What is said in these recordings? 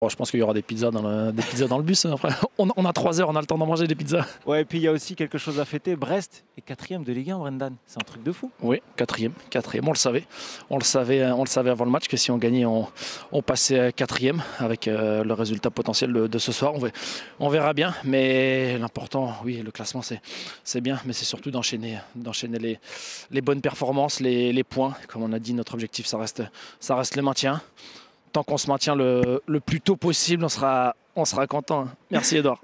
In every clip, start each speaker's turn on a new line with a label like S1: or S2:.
S1: Bon, je pense qu'il y aura des pizzas des pizzas dans le bus. Après, on a 3 heures, on a le temps d'en manger des pizzas.
S2: Ouais, et puis il y a aussi quelque chose à fêter. Brest est 4e de Ligue 1, Brendan. C'est un truc de fou.
S1: Oui, quatrième, on le savait. On le savait avant le match que si on gagnait, on passait quatrième avec le résultat potentiel de ce soir. On verra bien, mais l'important, oui, le classement, c'est bien, mais c'est surtout d'enchaîner les bonnes performances, les points. Comme on a dit, notre objectif, ça reste le maintien. Tant qu'on se maintient le plus tôt possible, on sera content. Merci Edouard.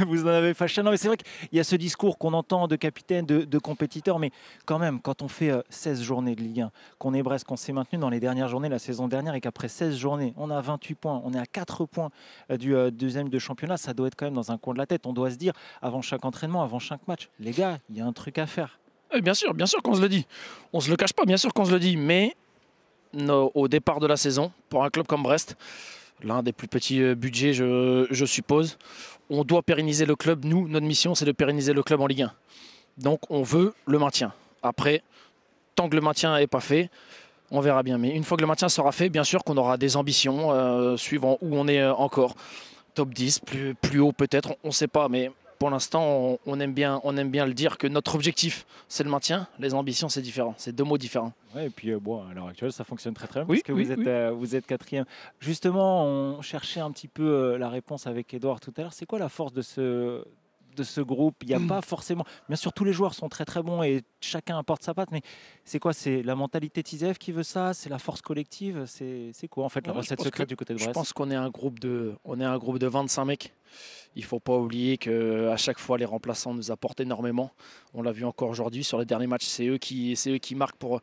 S2: Vous en avez fâché. Non, mais c'est vrai qu'il y a ce discours qu'on entend de capitaine, de compétiteur, mais quand même, quand on fait 16 journées de Ligue 1, qu'on est Brest, qu'on s'est maintenu dans les dernières journées la saison dernière et qu'après 16 journées, on a 28 points, on est à 4 points du deuxième de championnat, ça doit être quand même dans un coin de la tête. On doit se dire, avant chaque entraînement, avant chaque match, les gars, il y a un truc à faire.
S1: Bien sûr qu'on se le dit. On se le cache pas, bien sûr qu'on se le dit, mais au départ de la saison, pour un club comme Brest, l'un des plus petits budgets, je suppose, on doit pérenniser le club. Nous, notre mission, c'est de pérenniser le club en Ligue 1. Donc, on veut le maintien. Après, tant que le maintien n'est pas fait, on verra bien. Mais une fois que le maintien sera fait, bien sûr qu'on aura des ambitions suivant où on est encore. Top 10, plus haut peut-être, on ne sait pas, mais pour l'instant, on aime bien le dire que notre objectif, c'est le maintien. Les ambitions, c'est différent. C'est deux mots différents.
S2: Ouais, et puis bon, à l'heure actuelle, ça fonctionne très très bien
S1: Oui,
S2: parce que vous êtes 4e. Justement, on cherchait un petit peu la réponse avec Edouard tout à l'heure. C'est quoi la force de ce groupe? Il n'y a pas forcément... Bien sûr, tous les joueurs sont très très bons et chacun apporte sa patte, mais c'est quoi? C'est la mentalité Tizef qui veut ça? C'est la force collective? C'est quoi en fait la recette secrète du côté de Brest?
S1: Je pense qu'on est un groupe de 25 mecs. Il ne faut pas oublier qu'à chaque fois, les remplaçants nous apportent énormément. On l'a vu encore aujourd'hui sur les derniers matchs. C'est eux qui marquent pour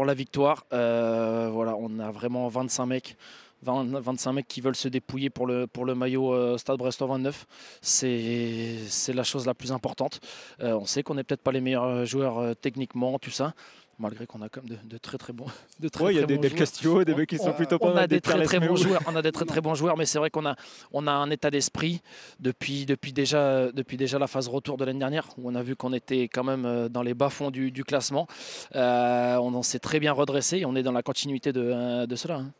S1: la victoire. Voilà, on a vraiment 25 mecs. 25 mecs qui veulent se dépouiller pour le maillot Stade Brestois 29. C'est la chose la plus importante. On sait qu'on n'est peut-être pas les meilleurs joueurs techniquement, tout ça. Malgré qu'on a quand même de très très bons
S2: il y a des Del Castillo, des mecs qui sont plutôt pas mal.
S1: On a des très bons joueurs. On a des très bons joueurs, mais c'est vrai qu'on a un état d'esprit depuis déjà la phase retour de l'année dernière, où on a vu qu'on était quand même dans les bas-fonds du classement. On s'est très bien redressé et on est dans la continuité de cela. Hein.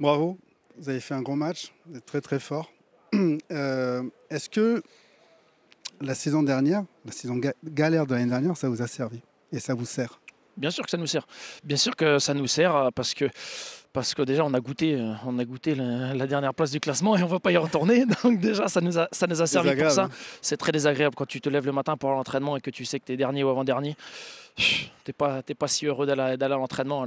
S3: Bravo, vous avez fait un gros match, vous êtes très très fort. Est-ce que la saison dernière, la saison galère de l'année dernière, ça vous a servi et ça vous sert?
S1: Bien sûr que ça nous sert. Bien sûr que ça nous sert parce que déjà on a goûté la dernière place du classement et on ne va pas y retourner. Donc déjà ça nous a servi pour ça. C'est très désagréable quand tu te lèves le matin pour l'entraînement et que tu sais que tu es dernier ou avant-dernier. T'es pas si heureux d'aller à l'entraînement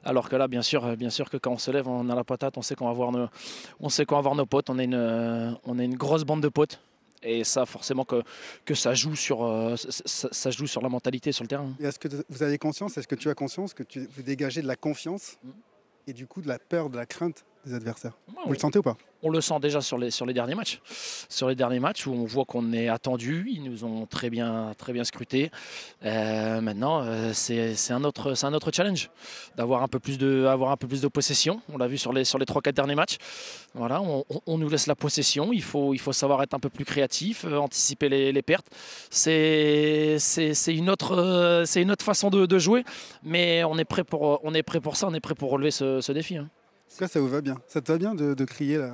S1: alors que là bien sûr que quand on se lève on a la patate, on sait qu'on va voir nos potes, on est une grosse bande de potes. Et ça, forcément, que ça joue sur la mentalité sur le terrain.
S3: Et est-ce que vous avez conscience, est-ce que tu as conscience que vous dégagez de la confiance et du coup de la peur, de la crainte des adversaires? Vous le sentez ou pas?
S1: On le sent déjà sur les derniers matchs. Sur les derniers matchs où on voit qu'on est attendu, ils nous ont très bien scruté. Maintenant, c'est un autre challenge d'avoir un peu plus de possession. On l'a vu sur les 3-4 derniers matchs. Voilà, on nous laisse la possession. Il faut savoir être un peu plus créatif, anticiper les pertes. C'est une autre façon de jouer, mais on est prêt pour ça. On est prêt pour relever ce défi. Hein.
S3: Ça vous va bien? Ça te va bien de crier là,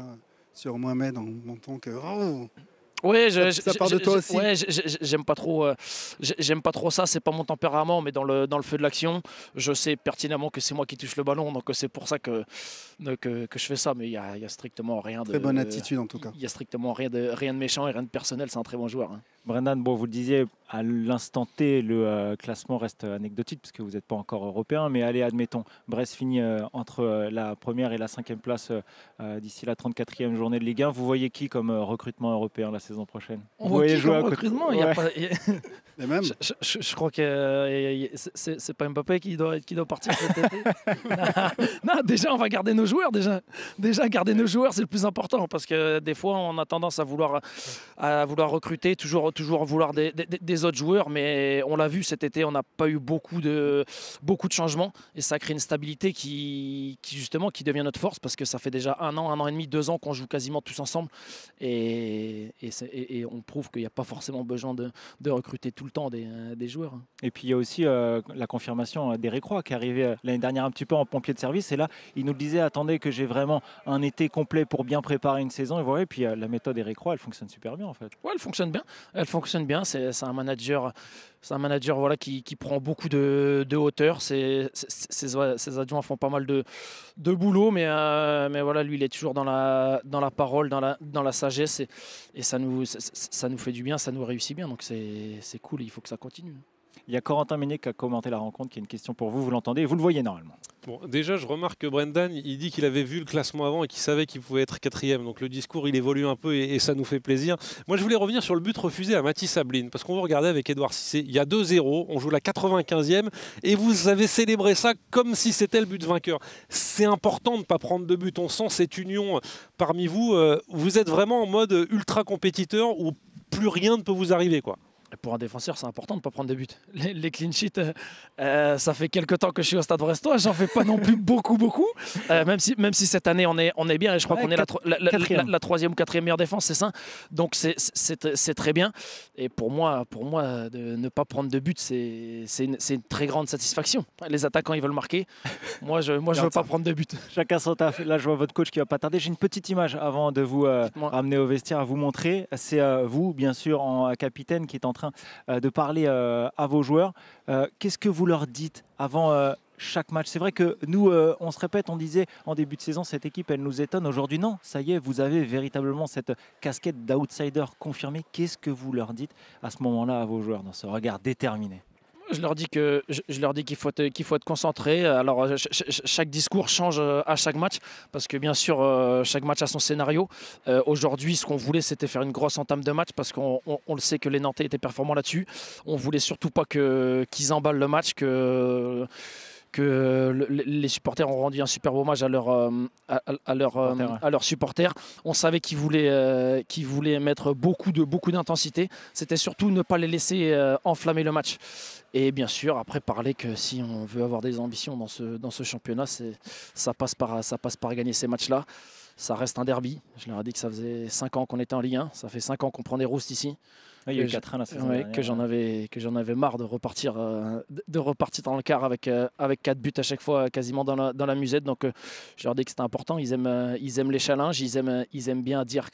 S3: sur Mohamed en tant que... Oh,
S1: oui,
S3: ça part de toi aussi.
S1: Ouais, j'aime pas trop ça. C'est pas mon tempérament, mais dans le feu de l'action, je sais pertinemment que c'est moi qui touche le ballon, donc c'est pour ça que je fais ça. Mais il y a strictement rien de...
S3: Très bonne attitude en tout cas.
S1: Il y a strictement rien de méchant et rien de personnel. C'est un très bon joueur. Hein.
S2: Brendan, bon, vous le disiez, à l'instant T, le classement reste anecdotique parce que vous n'êtes pas encore européen. Mais allez, admettons, Brest finit entre la première et la 5e place d'ici la 34e journée de Ligue 1. Vous voyez qui comme recrutement européen la saison prochaine?
S1: Vous voyez jouer comme recrutement
S3: ouais. Et même.
S1: Je crois que c'est pas Mbappé qui doit partir cet été. non, déjà, on va garder nos joueurs. Déjà, garder nos joueurs, c'est le plus important parce que des fois, on a tendance à vouloir recruter toujours toujours vouloir des autres joueurs, mais on l'a vu cet été, on n'a pas eu beaucoup de changements et ça crée une stabilité qui devient notre force parce que ça fait déjà 1 an et demi, 2 ans qu'on joue quasiment tous ensemble et on prouve qu'il n'y a pas forcément besoin de recruter tout le temps des joueurs.
S2: Et puis il y a aussi la confirmation d'Eric Roy qui est arrivé l'année dernière un petit peu en pompier de service et là il nous disait attendez que j'ai vraiment un été complet pour bien préparer une saison et voilà, et puis la méthode Eric Roy elle fonctionne super bien en fait.
S1: Ouais, elle fonctionne bien, c'est un manager voilà, qui prend beaucoup de hauteur, ses adjoints font pas mal de boulot mais voilà, lui il est toujours dans la parole, dans la sagesse et ça nous fait du bien, ça nous réussit bien, donc c'est cool, il faut que ça continue.
S2: Il y a Corentin Meunier qui a commenté la rencontre, qui a une question pour vous, vous l'entendez et vous le voyez normalement.
S4: Bon, déjà, je remarque que Brendan, il dit qu'il avait vu le classement avant et qu'il savait qu'il pouvait être 4e. Donc le discours, il évolue un peu et ça nous fait plaisir. Moi, je voulais revenir sur le but refusé à Mathis Sabline parce qu'on va regarder avec Edouard Cissé. Il y a 2-0, on joue la 95e et vous avez célébré ça comme si c'était le but vainqueur. C'est important de ne pas prendre de but. On sent cette union parmi vous. Vous êtes vraiment en mode ultra compétiteur où plus rien ne peut vous arriver, quoi.
S1: Pour un défenseur, c'est important de ne pas prendre de but. Les clean sheets, ça fait quelques temps que je suis au Stade Brestois, j'en fais pas non plus beaucoup. Même si cette année on est bien et je crois qu'on est la 3e ou 4e meilleure défense, c'est ça. Donc c'est très bien. Et pour moi, de ne pas prendre de but, c'est une très grande satisfaction. Les attaquants, ils veulent marquer. Moi, je veux pas prendre de but.
S2: Chacun son taf. Là, je vois votre coach qui va pas tarder. J'ai une petite image avant de vous ramener au vestiaire à vous montrer. C'est vous, bien sûr, en capitaine, qui est en train de parler à vos joueurs. Qu'est-ce que vous leur dites avant chaque match? C'est vrai que nous, on se répète, on disait en début de saison, cette équipe, elle nous étonne. Aujourd'hui, non, ça y est, vous avez véritablement cette casquette d'outsider confirmée. Qu'est-ce que vous leur dites à ce moment-là à vos joueurs, dans ce regard déterminé?
S1: Je leur dis qu'il faut être concentré. Alors chaque discours change à chaque match parce que bien sûr chaque match a son scénario. Aujourd'hui, ce qu'on voulait, c'était faire une grosse entame de match parce qu'on le sait que les Nantais étaient performants là-dessus. On voulait surtout pas qu'ils emballent le match, que les supporters ont rendu un super hommage à leurs supporters. On savait qu'ils voulaient mettre beaucoup d'intensité. C'était surtout ne pas les laisser enflammer le match. Et bien sûr, après parler que si on veut avoir des ambitions dans ce championnat, ça passe par gagner ces matchs-là. Ça reste un derby. Je leur ai dit que ça faisait 5 ans qu'on était en Ligue 1. Ça fait 5 ans qu'on prend des roustes ici.
S2: Il y a eu 4 ans la saison dernière.
S1: Que j'en avais marre de repartir dans le quart avec 4 buts à chaque fois quasiment dans la musette. Donc je leur dis que c'était important. Ils aiment les challenges. Ils aiment bien dire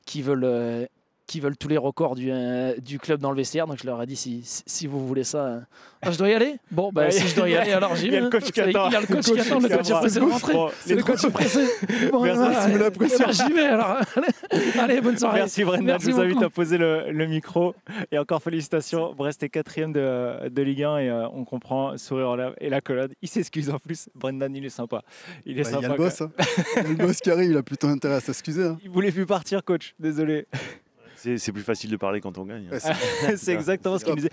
S1: qu'ils veulent tous les records du club dans le vestiaire. Donc je leur ai dit si vous voulez ça. Je dois y aller. Bon, si je dois y aller, alors j'y vais.
S2: Il y a le coach qui attend.
S1: Il y a le coach qui attend. Le coach est pressé de rentrer. C'est le coach pressé. Bon, j'y vais alors. Allez, bonne soirée.
S2: Merci Brendan, je vous invite à poser le micro. Et encore félicitations. Brest est 4e de Ligue 1 et on comprend, sourire en lèvres et l'accolade. Il s'excuse en plus. Brendan, il est sympa. Il y a
S3: le boss. Le boss qui arrive, il a plutôt intérêt à s'excuser.
S2: Il voulait plus partir, coach. Désolé.
S5: C'est plus facile de parler quand on gagne.
S2: C'est exactement ce qu'il me disait.